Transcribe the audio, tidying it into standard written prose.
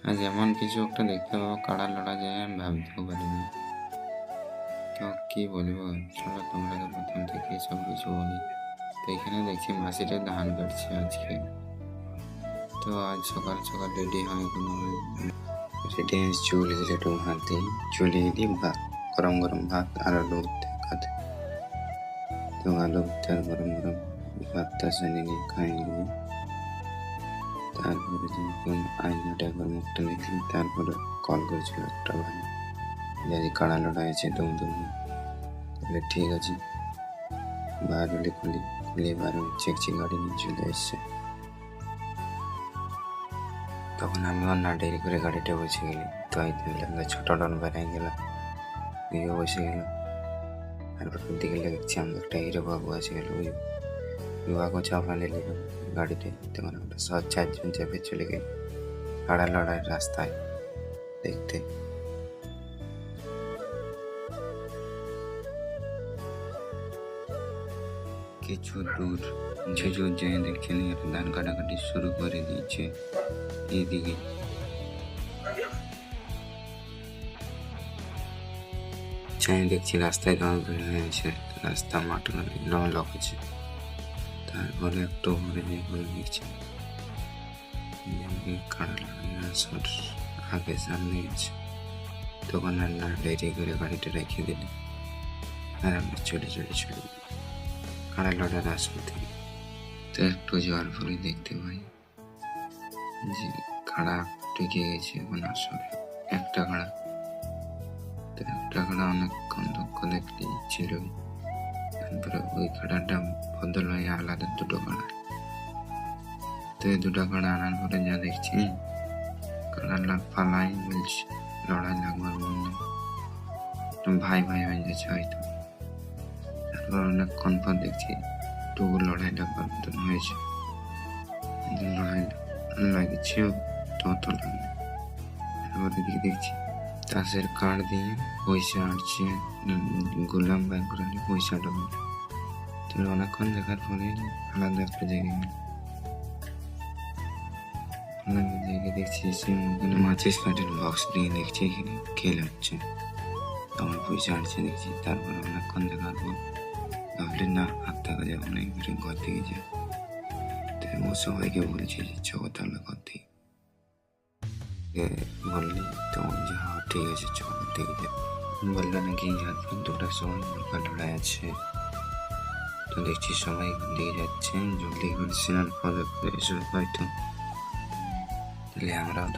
আজ এমন কিছু একটা দেখতে পাবো কাড়া লড়া যায় আমি ভাবতেও পারিনি। তো কি বলবো, চলো তোমাকে প্রথম থেকে সব কিছু বলি। তো এখানে দেখছি মাসিটা ধান কাটছে আজকে। তো আজ সকাল সকাল রেডি হয় কোনো রেডি হয়ে চলে দিলে একটু ভাত দিই, চলিয়ে দিই ভাত, গরম গরম ভাত আর আলু খাতে। তো আলু আর গরম গরম ভাতটা সানিয়ে নিয়ে খাই নিবো। তারপরে যখন আয়নাটা একবার মুখটা দেখি, তারপরে কল করেছিল একটা ভাই, যদি কাড়া লড়াই আছে দমদম। তাহলে ঠিক আছে, বার হলে খুলে বার হলে চেকচি গাড়ি নিয়ে চলে এসছে। তখন আমি আর না দেরি করে গাড়িটা বসে গেলি। তো এই আমরা ছোট ডন বেড়াই গেলাম, গিয়ে বসে গেল। তারপর দিকে দেখছি আমাদের একটা হিরো বাবু আছে গেল, ওই বিবাহও চাপা নিলাম গাড়িতে। তখন আমরা সব চারজন চেপে চলে গেল কাড়া লড়াইয়ের রাস্তায় দেখতে। কিছু দূর ঝুঝুর যেয়ে দেখছেন ধান কাটাকাটি শুরু করে দিয়েছে। এইদিকে চাই দেখছি রাস্তায় দাঁড় বের হয়েছে, রাস্তা মাঠ লক আছে। তারপরে একটু ঘুরে দেখছি আগে সামনে আছে। তখন আর না দেরি করে গাড়িটা রেখে দিলে আর আমরা চলে কাড়া লড়ার আসবে থেকে। তো একটু যাওয়ার পরে দেখতে পাই যে খাড়া টিকে গেছে এখন আসলে একটা খাড়া। তো একটা খাড়া অনেকক্ষণ দুঃখ দেখতে ছিল। তারপরে ওই খাড়াটা বদল হয়ে আলাদা দুটো খাড়া। তো এই দুটো খাড়া আনার পরে যা দেখছি কাড়া পালাই বলছে, লড়াই লাগবার মনে ভাই ভাই হয়ে যাচ্ছে হয়তো। তারপর অনেকক্ষণ পর দেখছি তবু লড়াই লাগবার মতন হয়েছে। লড়াই লাগছে তত লাগে। তারপর দিকে দেখছি তাসের কার্ড দিয়ে পয়সা আটছে, গোলাম ব্যাংক করে পয়সাটা বলে। তো অনেকক্ষণ দেখার পরে আলাদা একটা জায়গায় দেখছি ওখানে মাছের কাঠের বক্স দিয়ে দেখছি এখানে খেল হচ্ছে, আমার পয়সা আটছে দেখছি। তারপর অনেকক্ষণ দেখার পর ভাবলে না হাত থাকা যাবে না, এবারে ঘর থেকে যা। তাই ও সবাইকে বলছে যে চ তাহলে ঘর থেকে বললি, তখন যে হ্যাঁ ঠিক আছে চ ঘর থেকে যা। বললো নাকি রাত 2টার সময় মুরগা লড়াই আছে। তো দেখছি সবাই দিয়ে যাচ্ছে, জলদি করে স্নান ফলো করে এসে হয়তো। তাহলে আমরাও